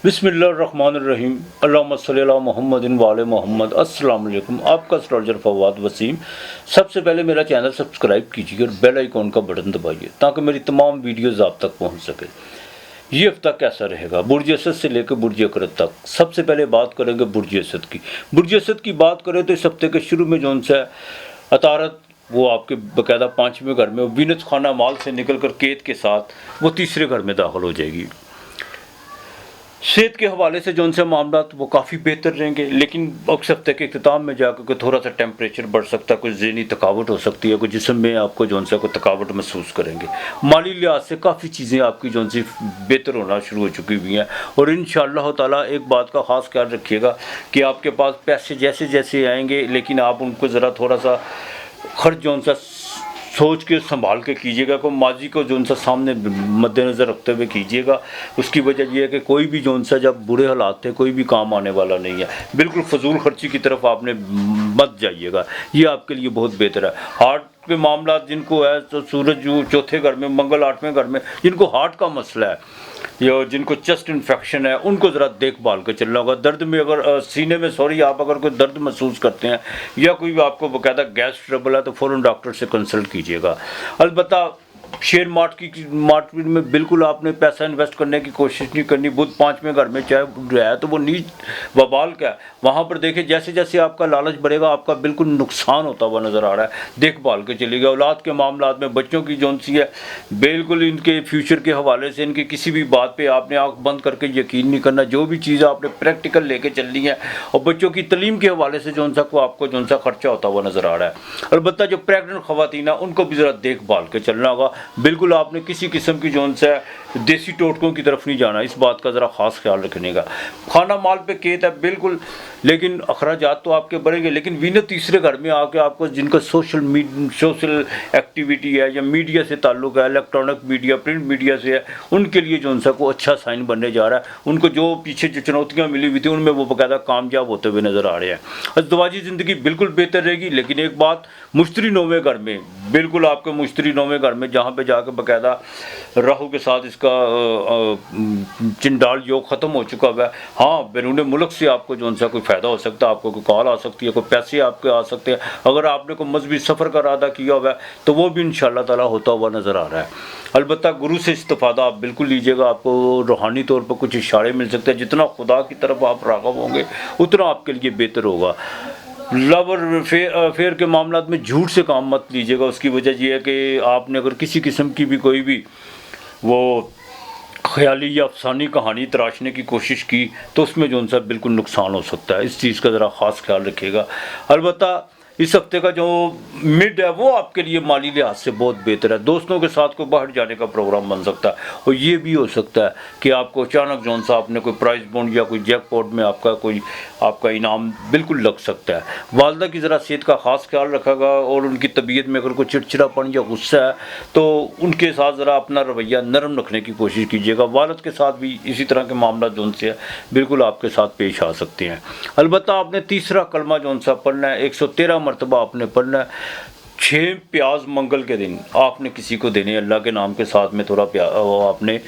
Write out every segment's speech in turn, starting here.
बिस्मिल्लाहिर्रहमानिर्रहीम अल्लाहुम्मा सल्ली अला मुहम्मदिन व आले मोहम्मद। अस्सलाम वालेकुम। आपका एस्ट्रोलॉजर फवाद वसीम। सबसे पहले मेरा चैनल सब्सक्राइब कीजिए और बेल आइकॉन का बटन दबाइए ताकि मेरी तमाम वीडियोज़ आप तक पहुंच सके। ये हफ्ता कैसा रहेगा बुर्ज असद से लेकर बुर्ज अकरद तक। सबसे पहले बात करेंगे बुर्ज असद की। बुर्ज असद की बात करें तो इस हफ्ते के शुरू में जौन सा अतारत वो आपके बाकायदा 5वें घर में, वीनस खाना माल से निकल कर केत के साथ वो तीसरे घर में दाखिल हो जाएगी। सेहत के हवाले से जौन से मामला वो काफ़ी बेहतर रहेंगे, लेकिन अक्सर हफ्ते के अख्ताम में जाकर के थोड़ा सा टेम्परेचर बढ़ सकता है, कुछ ज़हनी थकावट हो सकती है, कुछ जिस्म में आपको जौन सा कोई थकावट महसूस करेंगे। माली लिहाज से काफ़ी चीज़ें आपकी जौन सी बेहतर होना शुरू हो चुकी हुई हैं और इंशाअल्लाह ताला एक बात का ख़ास ख्याल रखिएगा कि आपके पास पैसे जैसे जैसे आएंगे, लेकिन आप उनको ज़रा थोड़ा सा खर्च जौन सा सोच के संभाल के कीजिएगा, को माजी को जौन सा सामने मद्देनज़र रखते हुए कीजिएगा। उसकी वजह यह है कि कोई भी जौन सा जब बुरे हालात थे कोई भी काम आने वाला नहीं है। बिल्कुल फजूल खर्ची की तरफ आपने मत जाइएगा, ये आपके लिए बहुत बेहतर है। हार्ट के मामला जिनको है तो सूरज जो चौथे घर में, मंगल 8वें घर में, जिनको हार्ट का मसला है या जिनको चेस्ट इन्फेक्शन है उनको ज़रा देखभाल के चलना होगा। दर्द में अगर सीने में आप अगर कोई दर्द महसूस करते हैं या कोई आपको बाकायदा गैस ट्रबल है तो फ़ौरन डॉक्टर से कंसल्ट कीजिएगा। अलबत्ता शेयर मार्केट में बिल्कुल आपने पैसा इन्वेस्ट करने की कोशिश नहीं करनी। बुध 5वें घर में चाहे है तो वो नीच वबाल का है, वहाँ पर देखिए जैसे जैसे आपका लालच बढ़ेगा आपका बिल्कुल नुकसान होता हुआ नज़र आ रहा है। देखभाल के चलिएगा। औलाद के मामला में बच्चों की जौन सी है बिल्कुल इनके फ्यूचर के हवाले से इनकी किसी भी बात पर आपने आँख बंद करके यकीन नहीं करना। जो भी चीज़ आपने प्रैक्टिकल लेके चलनी है और बच्चों की तलीम के हवाले से जौन सा को आपको जौन सा खर्चा होता हुआ नज़र आ रहा है। अलबत्ता जो प्रेगनेंट ख़वातीन है उनको भी ज़रा देखभाल के चलना होगा। बिल्कुल आपने किसी किस्म की जौन सा देसी टोटकों की तरफ नहीं जाना, इस बात का ज़रा ख़ास ख्याल रखने का। खाना माल पे केत है बिल्कुल, लेकिन अखराजात तो आपके बढ़ेंगे, लेकिन वीनस तीसरे घर में आके आपको जिनका सोशल एक्टिविटी है या मीडिया से ताल्लुक़ है, इलेक्ट्रॉनिक मीडिया, प्रिंट मीडिया से है, उनके लिए जौन सा को अच्छा साइन बनने जा रहा है। उनको जो पीछे जो चुनौतियाँ मिली हुई थी उनमें वो बाकायदा कामयाब होते हुए नज़र आ रहे हैं। अज़दवाजी ज़िंदगी बिल्कुल बेहतर रहेगी, लेकिन एक बात, मुश्तरी 9वें घर में, बिल्कुल आपके मुश्तरी 9वें घर में जहाँ पे जाकर बाकायदा राहु के साथ इसका चिंडाल योग ख़त्म हो चुका हुआ है। हाँ, बैरून मुल्क से आपको जौन सा कोई फ़ायदा हो सकता है, आपको कोई कॉल आ सकती है, कोई पैसे आपके आ सकते हैं। अगर आपने कोई मजहबी सफ़र का इरादा किया हुआ है तो वो भी इंशाअल्लाह ताला होता हुआ नज़र आ रहा है। अलबत्ता गुरु से इस्तिफ़ादा आप बिल्कुल लीजिएगा, आपको रूहानी तौर पर कुछ इशारे मिल सकते हैं। जितना खुदा की तरफ आप राग़िब होंगे उतना आपके लिए बेहतर होगा। लव और फेयर के मामला में झूठ से काम मत लीजिएगा। उसकी वजह यह है कि आपने अगर किसी किस्म की भी कोई भी वो ख़याली या अफसानी कहानी तराशने की कोशिश की तो उसमें जो सा बिल्कुल नुकसान हो सकता है। इस चीज़ का ज़रा ख़ास ख्याल रखिएगा। अलबत्ता इस हफ्ते का जो मिड है वो आपके लिए माली लिहाज से बहुत बेहतर है। दोस्तों के साथ कोई बाहर जाने का प्रोग्राम बन सकता है और ये भी हो सकता है कि आपको अचानक जौन सा आपने कोई प्राइज़ बॉन्ड या कोई जैकपॉट में आपका इनाम बिल्कुल लग सकता है। वालदा की ज़रा सेहत का ख़ास ख्याल रखेगा और उनकी तबीयत में अगर कोई चिड़चिड़ापन या गुस्सा है तो उनके साथ ज़रा अपना रवैया नरम रखने की कोशिश कीजिएगा। वालद के साथ भी इसी तरह के मामला जौन से है बिल्कुल आपके साथ पेश आ सकते हैं। अलबत्ता आपने तीसरा कलमा जौन सा पढ़ना है, 113 मरतबा आपने पढ़ना है। 6 प्याज मंगल के दिन आपने किसी को देने हैं, अल्लाह के नाम के साथ में थोड़ा आपने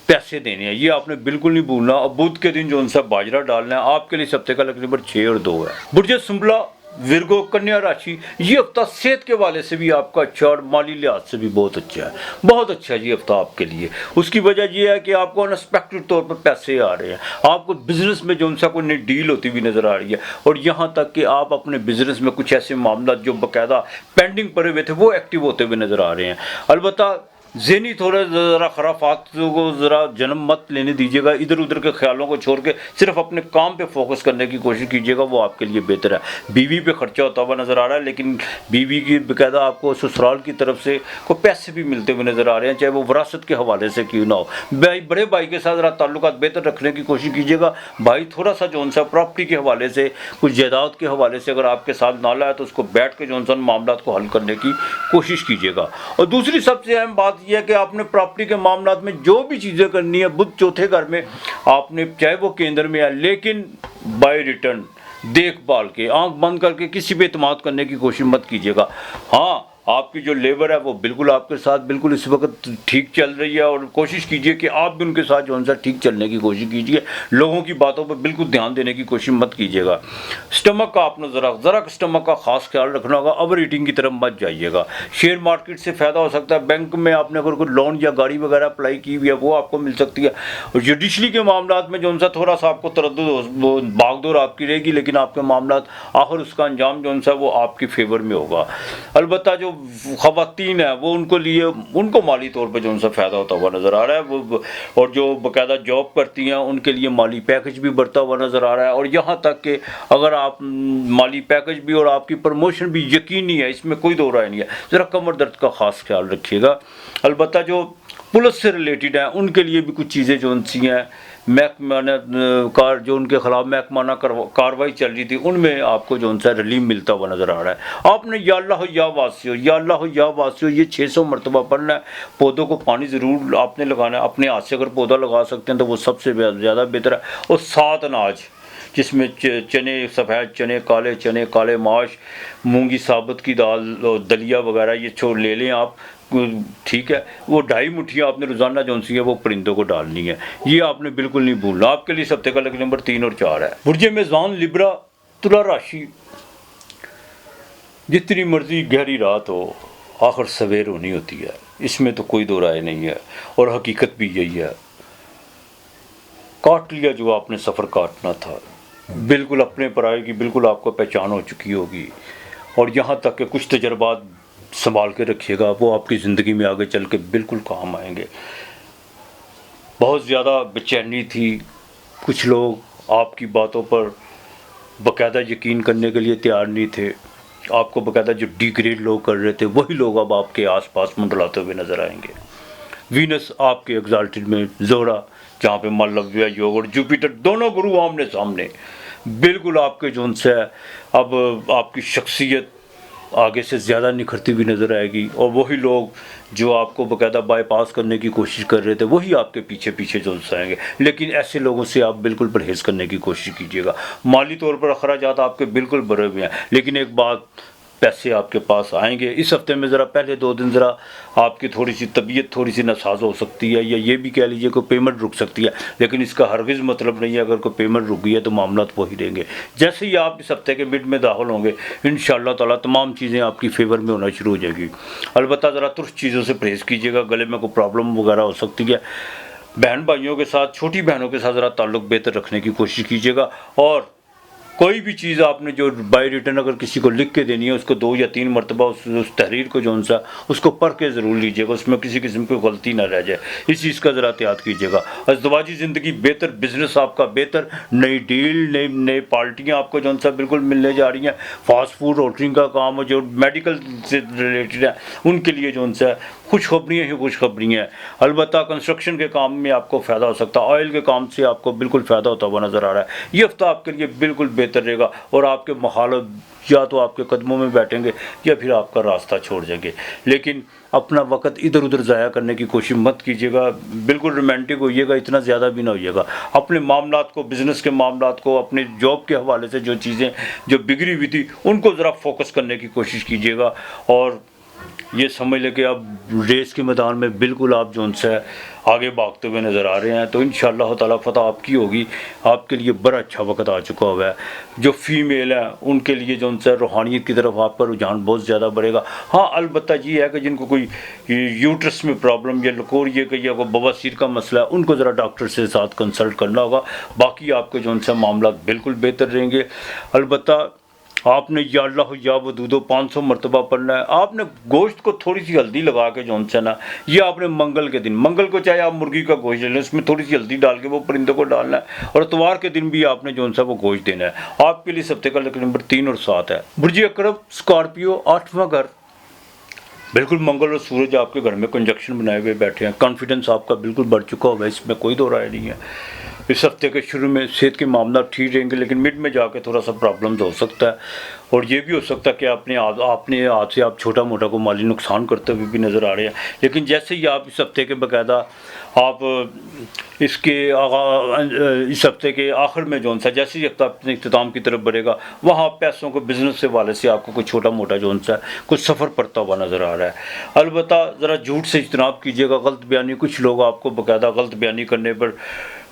पैसे देने हैं, ये आपने बिल्कुल नहीं भूलना। और बुध के दिन जो उनसा बाजरा डालना है। आपके लिए इस हफ्ते का लकी नंबर 6 और 2 है। बुर्ज सुंबला, विरगो, कन्या राशि, ये हफ्ता सेहत के वाले से भी आपका अच्छा और माली लिहाज से भी बहुत अच्छा है, बहुत अच्छा है ये हफ्ता आपके लिए। उसकी वजह यह है कि आपको अनएक्सपेक्टेड तौर पर पैसे आ रहे हैं, आपको बिजनेस में जो सा कोई नई डील होती हुई नज़र आ रही है और यहाँ तक कि आप अपने बिजनेस में कुछ ऐसे मामला जो बाकायदा पेंडिंग पड़े हुए थे वो एक्टिव होते हुए नज़र आ रहे हैं। अलबत्ता ज़हनी थोड़ा ज़रा खराफात को ज़रा जन्म मत लेने दीजिएगा। इधर उधर के ख्यालों को छोड़ के सिर्फ अपने काम पे फोकस करने की कोशिश कीजिएगा, वो आपके लिए बेहतर है। बीवी पे खर्चा होता हुआ नज़र आ रहा है, लेकिन बीवी की बाकायदा आपको ससुराल की तरफ से कोई पैसे भी मिलते हुए नज़र आ रहे हैं, चाहे वो विरासत के हवाले से क्यों ना हो। बड़े भाई के साथ ज़रा ताल्लुकात बेहतर रखने की कोशिश कीजिएगा। भाई थोड़ा सा जौन सा प्रॉपर्टी के हवाले से, कुछ जायदाद के हवाले से अगर आपके साथ नाला है तो उसको बैठ के जौन सा मामला को हल करने की कोशिश कीजिएगा। और दूसरी सबसे अहम बात यह है कि आपने प्रॉपर्टी के मामला में जो भी चीज़ें करनी है, बुध चौथे घर में आपने, चाहे वो केंद्र में है, लेकिन बाय रिटर्न देखभाल के, आंख बंद करके किसी पे इत्मीनान करने की कोशिश मत कीजिएगा। हाँ, आपकी जो लेबर है वो बिल्कुल आपके साथ बिल्कुल इस वक्त ठीक चल रही है, और कोशिश कीजिए कि आप भी उनके साथ जो है ठीक चलने की कोशिश कीजिए। लोगों की बातों पर बिल्कुल ध्यान देने की कोशिश मत कीजिएगा। स्टमक का आपने ज़रा स्टमक का खास ख्याल रखना होगा, ओवर ईटिंग की तरफ मत जाइएगा। शेयर मार्केट से फ़ायदा हो सकता है, बैंक में आपने अगर कोई लोन या गाड़ी वगैरह अप्लाई की हुई है वो आपको मिल सकती है। और जुडिशली के मामलात में जो उनसा थोड़ा सा आपको तरद्दुद भागदौड़ आपकी रहेगी, लेकिन आपके मामलात आखिर उसका अंजाम जो उनसा वो आपकी फेवर में होगा। अलबत्ता जो ख़वातीन है वो उनको माली तौर पर जो उनसा फ़ायदा होता हुआ नज़र आ रहा है वो, और जो बाकायदा जॉब करती हैं उनके लिए माली पैकेज भी बढ़ता हुआ नज़र आ रहा है। और यहाँ तक कि अगर आप माली पैकेज भी और आपकी प्रमोशन भी यकीनी है, इसमें कोई दो राय नहीं है। ज़रा कमर दर्द का ख़ास ख्याल रखिएगा। अलबत्ता जो पुलिस से रिलेटेड है उनके लिए भी कुछ चीज़ें जो उनसी हैं, महकमाना कार जो उनके खिलाफ महकमाना कार्रवाई चल रही थी उनमें आपको जो उनसा रिलीफ मिलता हुआ नज़र आ रहा है। आपने या अल्लाह या वासियो, या अल्लाह या वासियो ये 600 मरतबा पढ़ना है। पौधों को पानी ज़रूर आपने लगाना है, अपने हाथ से अगर पौधा लगा सकते हैं तो वो सबसे ज़्यादा बेहतर है। और 7 अनाज जिसमें चने, सफ़ेद चने, काले माश, मूंगी साबुत की दाल, दलिया वगैरह ये छोड़ ले लें आप, ठीक है। वो 2.5 मुट्ठियाँ आपने रोज़ाना जो सी है वो परिंदों को डालनी है, ये आपने बिल्कुल नहीं भूलना। आपके लिए हफ्ते का लकी नंबर 3 और 4 है। बुर्जे मेज़ान लिब्रा तुला राशि, जितनी मर्जी गहरी रात हो आखिर सवेर होनी होती है, इसमें तो कोई दो राय नहीं है। और हकीकत भी यही है, काट लिया जो आपने सफ़र काटना था, बिल्कुल अपने पराये की बिल्कुल आपको पहचान हो चुकी होगी। और यहाँ तक कि कुछ तजर्बात संभाल के रखिएगा, वो आपकी ज़िंदगी में आगे चल के बिल्कुल काम आएंगे। बहुत ज़्यादा बेचैनी थी, कुछ लोग आपकी बातों पर बाकायदा यकीन करने के लिए तैयार नहीं थे। आपको बाकायदा जो डिग्रेड लोग कर रहे थे वही लोग अब आपके आसपास मंडलाते हुए नज़र आएंगे। वीनस आपके एग्जाल्टेड में, जोरा जहाँ पे मालव्य योग और जुपिटर दोनों गुरु आमने सामने, बिल्कुल आपके जो उनसे अब आपकी शख्सियत आगे से ज़्यादा निखरती हुई नज़र आएगी। और वही लोग जो आपको बाकायदा बाईपास करने की कोशिश कर रहे थे वही आपके पीछे पीछे जो आएंगे। लेकिन ऐसे लोगों से आप बिल्कुल परहेज़ करने की कोशिश कीजिएगा। माली तौर पर अखराजात आपके बिल्कुल बढ़े हुए हैं, लेकिन एक बात, पैसे आपके पास आएंगे। इस हफ्ते में ज़रा पहले 2 दिन ज़रा आपकी थोड़ी सी तबीयत थोड़ी सी नासाज हो सकती है, या ये भी कह लीजिए कोई पेमेंट रुक सकती है, लेकिन इसका हरगिज़ मतलब नहीं है अगर कोई पेमेंट रुक गई है तो मामला वही रहेंगे। जैसे ही आप इस हफ्ते के मिड में दाखिल होंगे इंशाअल्लाह ताला तमाम चीज़ें आपकी फेवर में होना शुरू हो जाएगी। अलबत्ता ज़रा तुर्श चीज़ों से परहेज़ कीजिएगा, गले में कोई प्रॉब्लम वगैरह हो सकती है। बहन भाइयों के साथ, छोटी बहनों के साथ ज़रा ताल्लुक़ बेहतर रखने की कोशिश कीजिएगा। और कोई भी चीज़ आपने जो बाय रिटर्न अगर किसी को लिख के देनी है उसको 2 या 3 मरतबा उस तहरीर को जो उनसा उसको पढ़ के ज़रूर लीजिएगा, उसमें किसी किस्म की गलती ना रह जाए। इस चीज़ का ज़रा एहतियात कीजिएगा। अज़दवाजी ज़िंदगी बेहतर, बिज़नेस आपका बेहतर, नई डील, नई पार्टियाँ आपको जो उनसा बिल्कुल मिलने जा रही हैं। फास्ट फूड होटलिंग का काम, जो मेडिकल से रिलेटेड है उनके लिए जो उनसा खुशखबरियाँ ही खुशखबरियाँ हैं। अलबत्ता कंस्ट्रक्शन के काम में आपको फ़ायदा हो सकता है, ऑयल के काम से आपको बिल्कुल फ़ायदा होता हुआ नज़र आ रहा है। ये हफ्ता आपके लिए बिल्कुल बेहतर रहेगा, और आपके मुखालिफ या तो आपके कदमों में बैठेंगे या फिर आपका रास्ता छोड़ जाएंगे। लेकिन अपना वक्त इधर उधर ज़ाया करने की कोशिश मत कीजिएगा, बिल्कुल रोमांटिक होइएगा, इतना ज़्यादा भी ना होइएगा। अपने मामलात को, बिज़नेस के मामलात को, अपने जॉब के हवाले से जो चीज़ें जो बिगड़ी हुई थी उनको ज़रा फोकस करने की कोशिश कीजिएगा। और ये समझ लें कि अब रेस के मैदान में बिल्कुल आप जो उनसे आगे भागते हुए नज़र आ रहे हैं, तो इंशाअल्लाह ताला फतह आपकी होगी। आपके लिए बड़ा अच्छा वक्त आ चुका हुआ है। जो फीमेल है उनके लिए जो उनसे रूहानियत की तरफ आपका रुझान बहुत ज़्यादा बढ़ेगा। हाँ, अलबत्ता ये है कि जिनको कोई यूट्रस में प्रॉब्लम या लकोरिए का या कोई बवासीर का मसला है उनको ज़रा डॉक्टर से साथ कंसल्ट करना होगा। बाकी आपके जो उनसे मामला बिल्कुल बेहतर रहेंगे। अलबत्ता आपने या अल्लाह या वदूदो 500 मरतबा पढ़ना है। आपने गोश्त को थोड़ी सी हल्दी लगा के जो है ना, ये आपने मंगल के दिन, मंगल को चाहे आप मुर्गी का गोश्त ले लें, उसमें थोड़ी सी हल्दी डाल के वो परिंदों को डालना है। और इतवार के दिन भी आपने जो सा वो गोश्त देना है। आपके लिए हफ्ते का लकी नंबर 3 और 7 है। बुर्ज अकरब, स्कॉर्पियो, 8वां घर, बिल्कुल मंगल और सूरज आपके घर में कंजक्शन बनाए हुए बैठे हैं। कॉन्फिडेंस आपका बिल्कुल बढ़ चुका होगा, इसमें कोई दो राय नहीं है। इस हफ्ते के शुरू में सेहत के मामला ठीक रहेंगे, लेकिन मिड में जाके थोड़ा सा प्रॉब्लम्स हो सकता है। और ये भी हो सकता है कि अपने हाथ से आप छोटा मोटा को माली नुकसान करते हुए भी नज़र आ रहे हैं। लेकिन जैसे ही आप इस हफ्ते के बाकायदा आप इस हफ्ते के आखिर में जो सा जैसे ही हफ्ता अपने इख्तिताम की तरफ बढ़ेगा, वहाँ पैसों को बिज़नेस से वाले से आपको कोई छोटा मोटा जो सा कुछ सफ़र पड़ता हुआ नज़र आ रहा है। अलबत्ता ज़रा झूठ से इज्तनाब कीजिएगा, गलत बयानी, कुछ लोग आपको बाकायदा गलत बयानी करने पर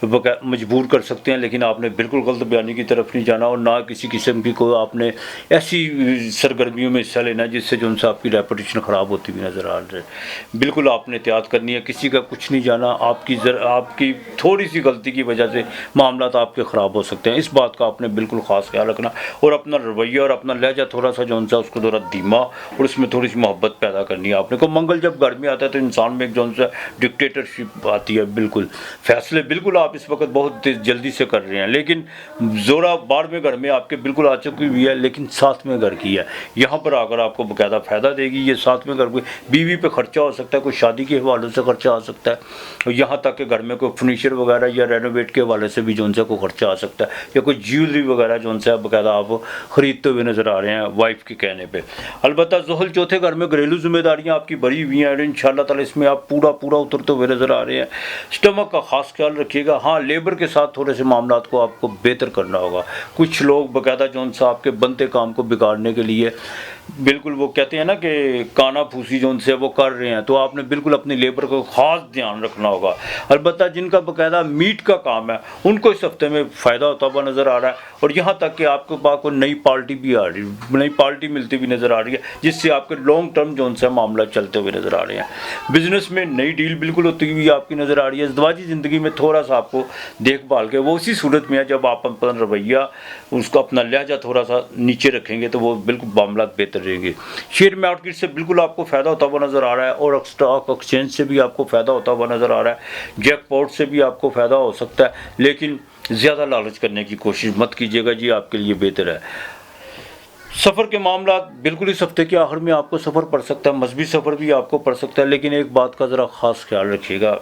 मजबूर कर सकते हैं, लेकिन आपने बिल्कुल गलत बयानी की तरफ नहीं जाना और ना किसी किस्म की कोई आपने ऐसी सरगर्मियों में हिस्सा लेना जिससे जो उनसे आपकी रेपुटेशन ख़राब होती हुई नज़र आ रही है। बिल्कुल आपने एहतियात करनी है, किसी का कुछ नहीं जाना। आपकी थोड़ी सी गलती की वजह से मामला आपके ख़राब हो सकते हैं, इस बात का आपने बिल्कुल ख़ास ख्याल रखना और अपना रवैया और अपना लहजा थोड़ा सा जो सा उसको थोड़ा धीमा और उसमें थोड़ी सी मोहब्बत पैदा करनी है आपने को। मंगल जब घर में आता है तो इंसान में एक जो सा डिक्टेटरशिप आती है। बिल्कुल फैसले बिल्कुल आप इस वक्त बहुत जल्दी से कर रहे हैं, लेकिन जोरा बाढ़ में घर में आपके बिल्कुल आ चुकी हुई है, लेकिन साथ में घर की है। यहाँ पर आकर आपको बाकायदा फ़ायदा देगी। ये साथ में घर कोई बीवी पे खर्चा हो सकता है, कोई शादी के हवाले से खर्चा आ सकता है, और यहाँ तक कि घर में कोई फर्नीचर वगैरह या रेनोवेट के हवाले से भी जो उनसे कोई खर्चा आ सकता है, या कोई ज्वेलरी वगैरह जो उनसे बाकायदा आप ख़रीदते हुए नज़र आ रहे हैं वाइफ के कहने पर। अलबत्ता ज़ुहल चौथे घर में घरेलू जिम्मेदारियाँ आपकी भरी हुई हैं और इंशाअल्लाह ताला इसमें आप पूरा उतरते हुए नज़र आ रहे हैं। स्टमक का ख़ास ख्याल रखिएगा। हाँ, लेबर के साथ थोड़े से मामला को आपको बेहतर करना होगा। कुछ लोग बाकायदा जो उनसे आपके बनते काम को बिगाड़ने के लिए बिल्कुल वो कहते हैं ना कि काना फूसी जो उनसे वो कर रहे हैं, तो आपने बिल्कुल अपनी लेबर को ख़ास ध्यान रखना होगा। अलबत्ता जिनका बाकायदा मीट का काम है उनको इस हफ्ते में फ़ायदा होता हुआ नज़र आ रहा है, और यहाँ तक कि आपके पास कोई नई पार्टी भी आ रही, नई पार्टी मिलती हुई नज़र आ रही है, जिससे आपके लॉन्ग टर्म जो उनसे मामला चलते हुए नज़र आ रहे हैं। बिज़नेस में नई डील बिल्कुल होती हुई आपकी नज़र आ रही है। ज़िंदगी ज़िंदगी में थोड़ा सा आपको देखभाल के वो उसी सूरत में है जब आप अपना रवैया उसको अपना लहजा थोड़ा सा नीचे रखेंगे तो वो बिल्कुल मामला बेहतर रहेंगे। शेयर मार्केट से बिल्कुल आपको फ़ायदा होता हुआ नज़र आ रहा है और स्टॉक एक्सचेंज से भी आपको फ़ायदा होता हुआ नज़र आ रहा है। जैकपॉट से भी आपको फ़ायदा हो सकता है, लेकिन ज़्यादा लालच करने की कोशिश मत कीजिएगा जी, आपके लिए बेहतर है। सफ़र के मामला बिल्कुल इस हफ्ते के आखिर में आपको सफ़र पड़ सकता है, मजहबी सफ़र भी आपको पड़ सकता है, लेकिन एक बात का ज़रा ख़ास ख्याल रखिएगा,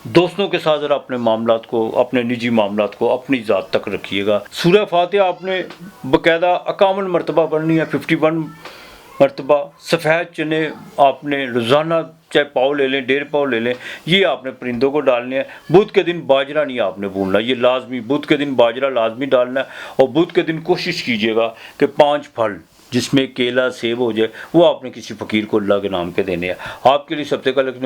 दोस्तों के साथ ज़रा अपने मामलात को, अपने निजी मामलात को अपनी ज़ात तक रखिएगा। सूरह फातिहा आपने बाकायदा 51 मरतबा पढ़नी है, 51 मरतबा। सफ़ेद चने आपने रोज़ाना चाहे पाव ले लें, 1.5 पाव ले लें, ये आपने परिंदों को डालने हैं। बुध के दिन बाजरा नहीं आपने भूलना, ये लाजमी, बुध के दिन बाजरा लाजमी डालना है। और बुध के दिन कोशिश कीजिएगा कि 5 फल जिसमें केला सेब हो जाए वो आपने किसी फ़कीर को अल्लाह के नाम के देने हैं। आपके लिए सब्ते का